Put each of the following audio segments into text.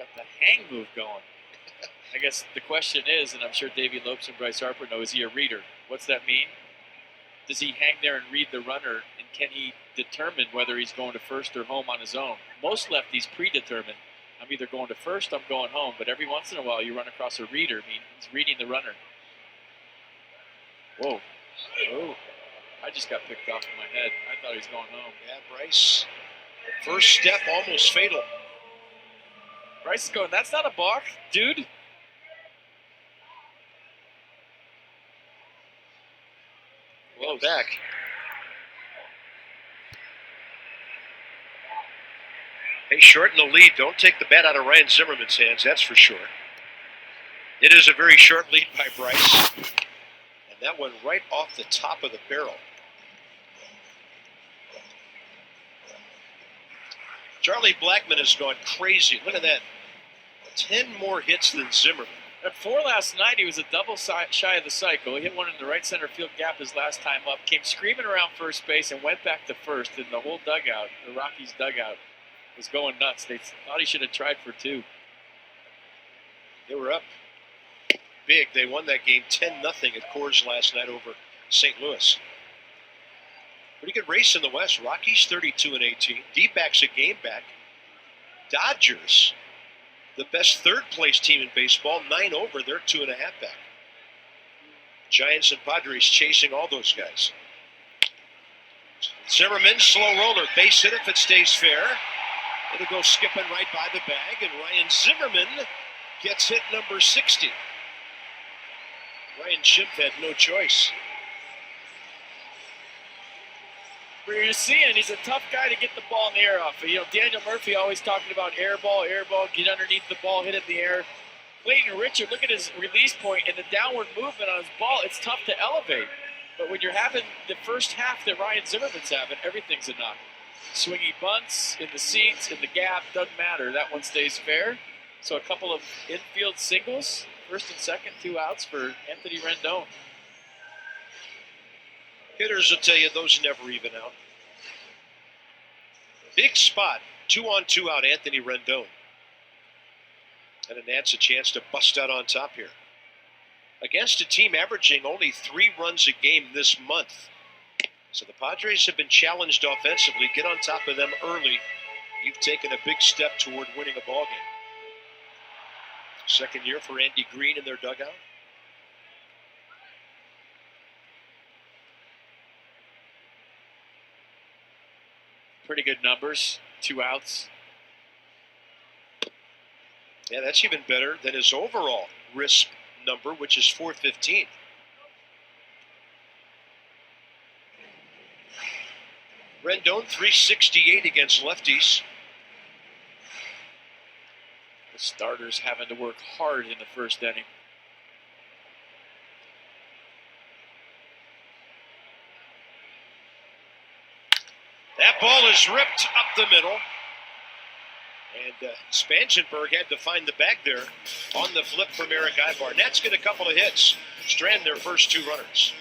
Got the hang move going. I guess the question is, and I'm sure Davey Lopes and Bryce Harper know, is he a reader? What's that mean? Does he hang there and read the runner, and can he determine whether he's going to first or home on his own? Most lefties predetermine. I'm either going to first, I'm going home. But every once in a while, you run across a reader. I mean, he's reading the runner. Whoa. Oh. I just got picked off in my head. I thought he was going home. Yeah, Bryce. First step almost fatal. Bryce is going, that's not a balk, dude. Whoa, back. Hey, shorten the lead. Don't take the bat out of Ryan Zimmerman's hands, that's for sure. It is a very short lead by Bryce. And that went right off the top of the barrel. Charlie Blackmon has gone crazy. Look at that. 10 more hits than Zimmerman. At 4 last night, he was a double shy of the cycle. He hit one in the right center field gap his last time up, came screaming around first base, and went back to first. And the whole dugout, the Rockies dugout, was going nuts. They thought he should have tried for 2. They were up big. They won that game 10-0 at Coors last night over St. Louis. Pretty good race in the West. Rockies 32-18. D-backs a game back. Dodgers, the best third-place team in baseball, 9 over. They're 2.5 back. Giants and Padres chasing all those guys. Zimmerman, slow roller, base hit if it stays fair. It'll go skipping right by the bag, and Ryan Zimmerman gets hit number 60. Ryan Schimpf had no choice. You're seeing he's a tough guy to get the ball in the air off. You know, Daniel Murphy always talking about air ball, get underneath the ball, hit it in the air. Clayton Richard, look at his release point and the downward movement on his ball. It's tough to elevate. But when you're having the first half that Ryan Zimmerman's having, everything's a knock. Swinging bunts, in the seats, in the gap, doesn't matter. That one stays fair. So a couple of infield singles, first and second, 2 outs for Anthony Rendon. Hitters will tell you those never even out. Big spot, 2 on 2 out, Anthony Rendon. And a Nats a chance to bust out on top here. Against a team averaging only 3 runs a game this month. So the Padres have been challenged offensively. Get on top of them early. You've taken a big step toward winning a ball game. Second year for Andy Green in their dugout. Pretty good numbers, 2 outs. Yeah, that's even better than his overall RISP number, which is 415. Rendon 368 against lefties. The starters having to work hard in the first inning. That ball is ripped up the middle. And Spangenberg had to find the bag there on the flip from Eric Ibar. Nats get a couple of hits, strand their first 2 runners.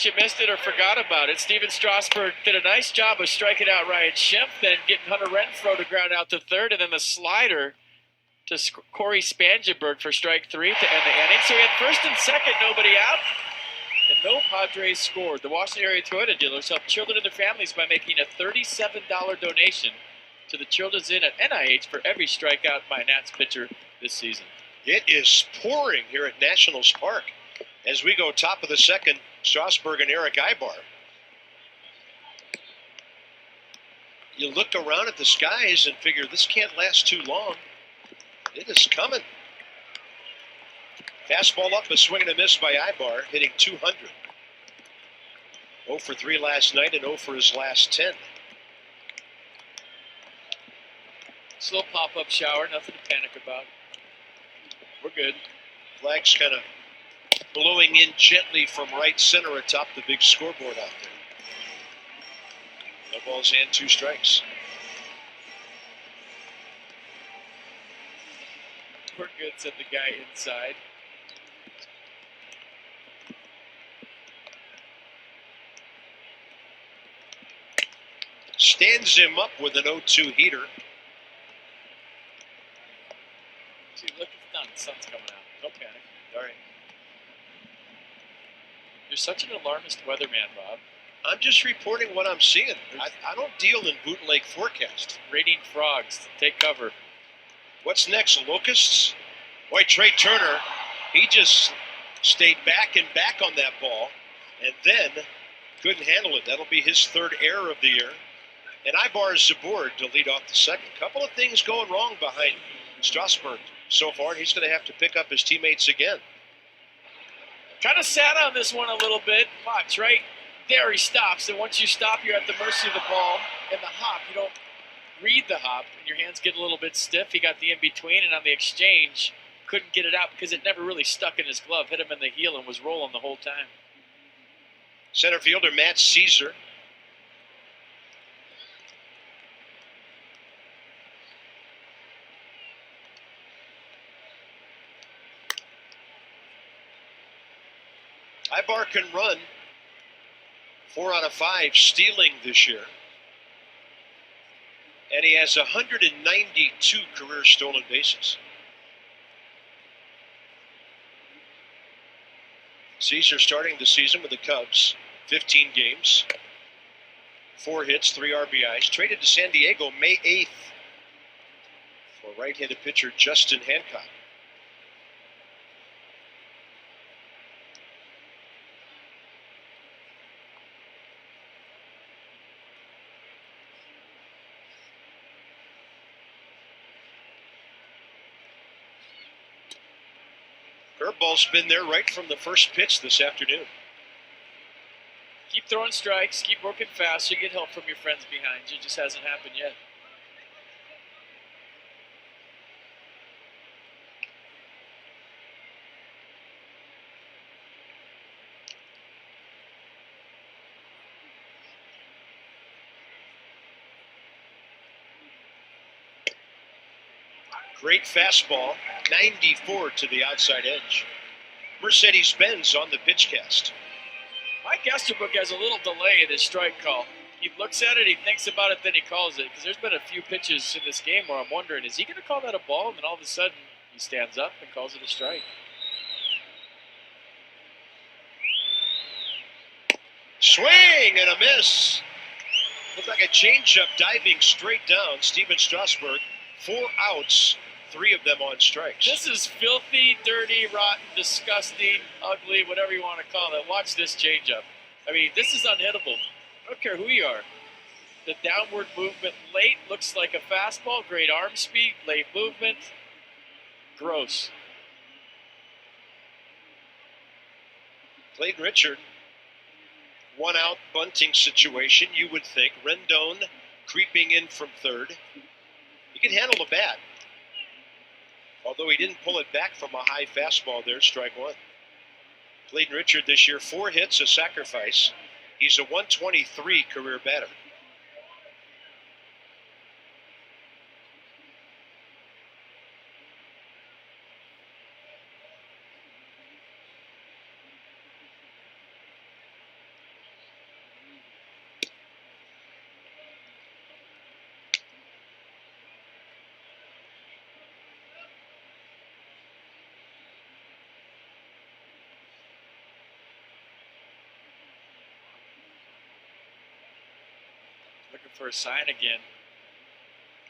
You missed it or forgot about it. Steven Strasburg did a nice job of striking out Ryan Schimpf, then getting Hunter Renfroe to ground out to third, and then the slider to Corey Spangenberg for strike 3 to end the inning. So we had first and second, nobody out, and no Padres scored. The Washington area Toyota dealers help children and their families by making a $37 donation to the Children's Inn at NIH for every strikeout by a Nats pitcher this season. It is pouring here at Nationals Park as we go top of the second. Strasburg and Eric Ibar. You look around at the skies and figure this can't last too long. It is coming. Fastball up, a swing and a miss by Ibar, hitting 200. 0 for 3 last night and 0 for his last 10. Slow pop-up shower, nothing to panic about. We're good. Flags kind of blowing in gently from right center atop the big scoreboard out there. No balls and 2 strikes. We're good, said the guy inside. Stands him up with an 0-2 heater. See, look, it's done. The sun's coming out. Don't panic. All right. You're such an alarmist weatherman, Bob. I'm just reporting what I'm seeing. I don't deal in bootleg forecast. Raining frogs. Take cover. What's next? Locusts? Boy, Trey Turner, he just stayed back and back on that ball and then couldn't handle it. That'll be his 3rd error of the year. And Ibar's aboard to lead off the second. Couple of things going wrong behind Strasburg so far, and he's going to have to pick up his teammates again. Kind of sat on this one a little bit. Watch, right there he stops. And once you stop, you're at the mercy of the ball. And the hop, you don't read the hop, and your hands get a little bit stiff. He got the in-between, and on the exchange, couldn't get it out because it never really stuck in his glove. Hit him in the heel and was rolling the whole time. Center fielder Matt Caesar. Ibar can run 4 out of 5 stealing this year. And he has 192 career stolen bases. Caesar starting the season with the Cubs, 15 games, 4 hits, 3 RBIs. Traded to San Diego May 8th for right-handed pitcher Justin Hancock. Curveball's been there right from the first pitch this afternoon. Keep throwing strikes, keep working fast. You get help from your friends behind you. It just hasn't happened yet. Great fastball, 94 to the outside edge. Mercedes-Benz on the pitch cast. Mike Esterbrook has a little delay in his strike call. He looks at it, he thinks about it, then he calls it. Because there's been a few pitches in this game where I'm wondering, is he going to call that a ball? And then all of a sudden, he stands up and calls it a strike. Swing and a miss. Looked like a changeup diving straight down. Steven Strasburg, 4 outs. 3 of them on strikes. This is filthy, dirty, rotten, disgusting, ugly, whatever you want to call it. Watch this changeup. I mean, this is unhittable. I don't care who you are. The downward movement late looks like a fastball. Great arm speed, late movement. Gross. Clayton Richard, 1 out bunting situation, you would think. Rendon creeping in from third. He can handle the bat. Although he didn't pull it back from a high fastball there, strike 1. Clayton Richard this year, 4 hits, a sacrifice. He's a 123 career batter. looking for a sign again.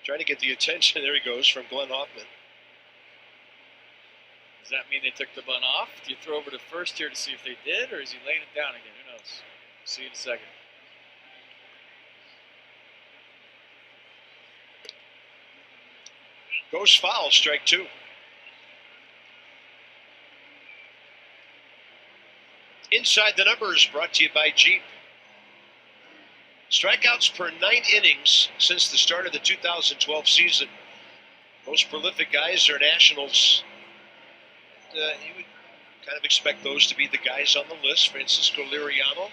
Trying to get the attention. There he goes from Glenn Hoffman. Does that mean they took the bunt off? Do you throw over to first here to see if they did, or is he laying it down again? Who knows? See you in a second. Goes foul, strike two. Inside the Numbers, brought to you by Jeep. Strikeouts per 9 innings since the start of the 2012 season. Most prolific guys are Nationals. You would kind of expect those to be the guys on the list. Francisco Liriano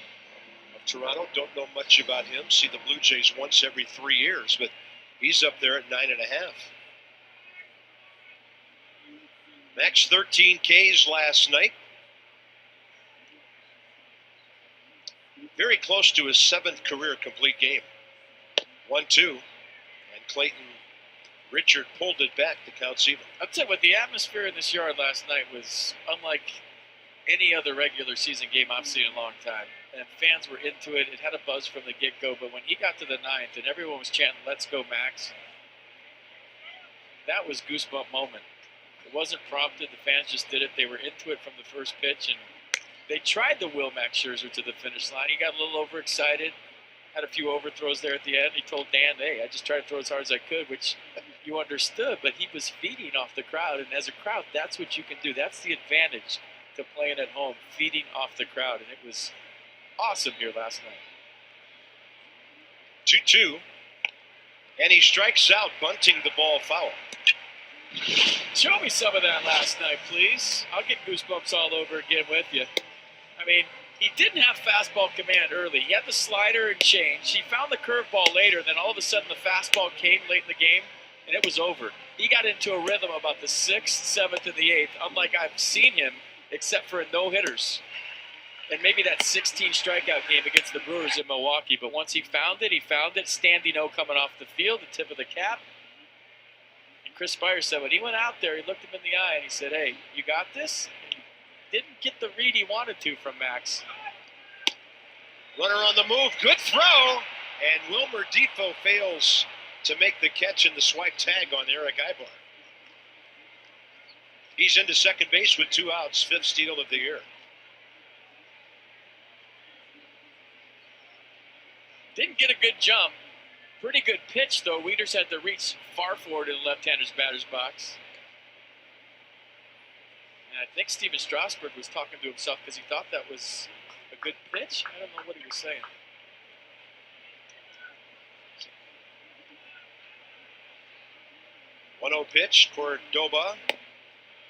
of Toronto. Don't know much about him. See the Blue Jays once every 3 years, but he's up there at 9.5. Max 13 Ks last night. Very close to his 7th career complete game. 1-2. And Clayton Richard pulled it back. The count's even. I'll tell you what, the atmosphere in this yard last night was unlike any other regular season game I've seen in a long time. And fans were into it. It had a buzz from the get-go. But when he got to the 9th and everyone was chanting, "Let's go, Max," that was goosebump moment. It wasn't prompted. The fans just did it. They were into it from the first pitch, and they tried to will Max Scherzer to the finish line. He got a little overexcited, had a few overthrows there at the end. He told Dan, "Hey, I just tried to throw as hard as I could," which you understood, but he was feeding off the crowd, and as a crowd, that's what you can do. That's the advantage to playing at home, feeding off the crowd, and it was awesome here last night. 2-2, and he strikes out, bunting the ball foul. Show me some of that last night, please. I'll get goosebumps all over again with you. I mean, he didn't have fastball command early. He had the slider and change. He found the curveball later, then all of a sudden the fastball came late in the game, and it was over. He got into a rhythm about the 6th, 7th, and the 8th, unlike I've seen him, except for in no-hitters. And maybe that 16 strikeout game against the Brewers in Milwaukee. But once he found it, Standing O coming off the field, the tip of the cap. Chris Spire said when he went out there, he looked him in the eye and he said, "Hey, you got this?" And he didn't get the read he wanted to from Max. Runner on the move, good throw, and Wilmer Defoe fails to make the catch and the swipe tag on Eric Ibar. He's into second base with 2 outs, 5th steal of the year. Didn't get a good jump. Pretty good pitch, though. Wieters had to reach far forward in the left-hander's batter's box. And I think Steven Strasburg was talking to himself because he thought that was a good pitch. I don't know what he was saying. One-zero pitch, Cordoba.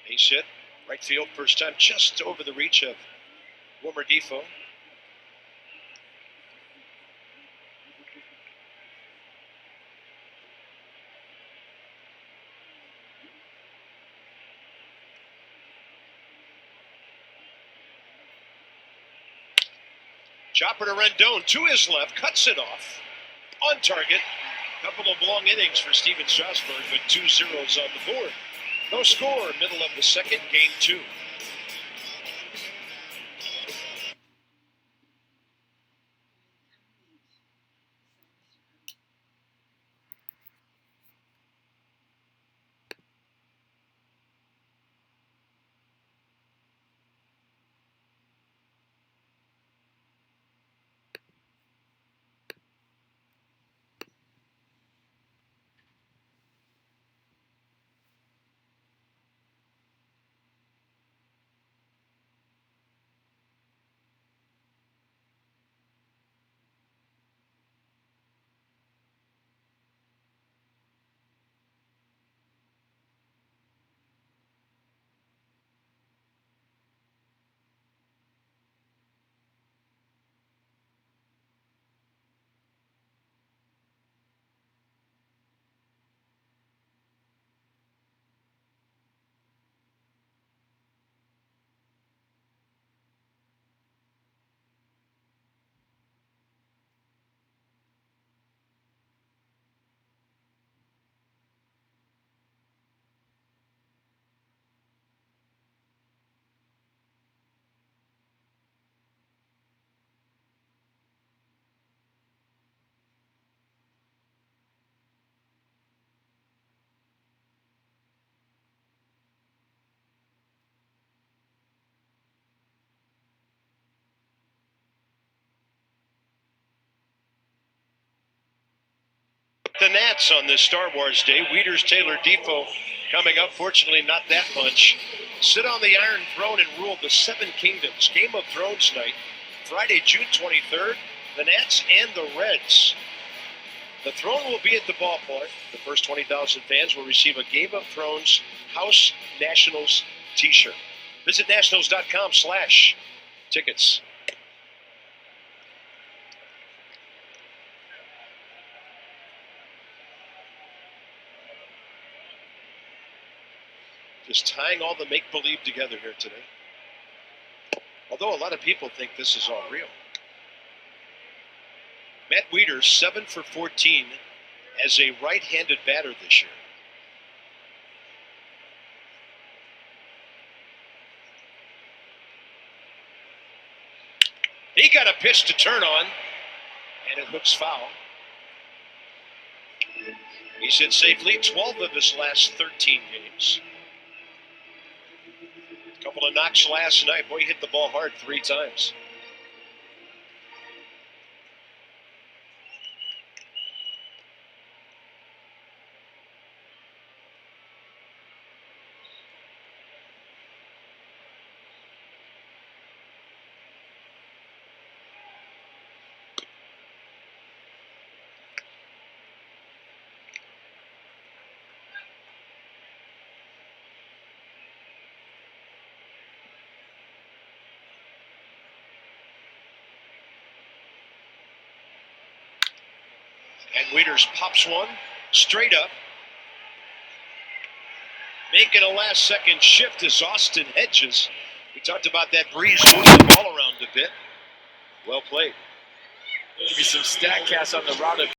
Base hit, right field, first time, just over the reach of Wilmer Defoe. Chopper to Rendon, to his left, cuts it off. On target. Couple of long innings for Steven Strasburg, but 2 zeros on the board. No score, middle of the second, game 2. Nats on this Star Wars Day. Wieters, Taylor, Defoe coming up. Fortunately, not that bunch. Sit on the Iron Throne and rule the Seven Kingdoms. Game of Thrones night, Friday, June 23rd. The Nats and the Reds. The throne will be at the ballpark. The first 20,000 fans will receive a Game of Thrones House Nationals t-shirt. Visit nationals.com/tickets. Just tying all the make-believe together here today. Although a lot of people think this is all real. Matt Wieters, 7 for 14 as a right-handed batter this year. He got a pitch to turn on, and it hooks foul. He's hit safely 12 of his last 13 games. A couple of knocks last night. Boy, he hit the ball hard 3 times. And Wieters pops one straight up. Making a last-second shift is Austin Hedges. We talked about that breeze moving the ball around a bit. Well played. Give me some StatCast on the route of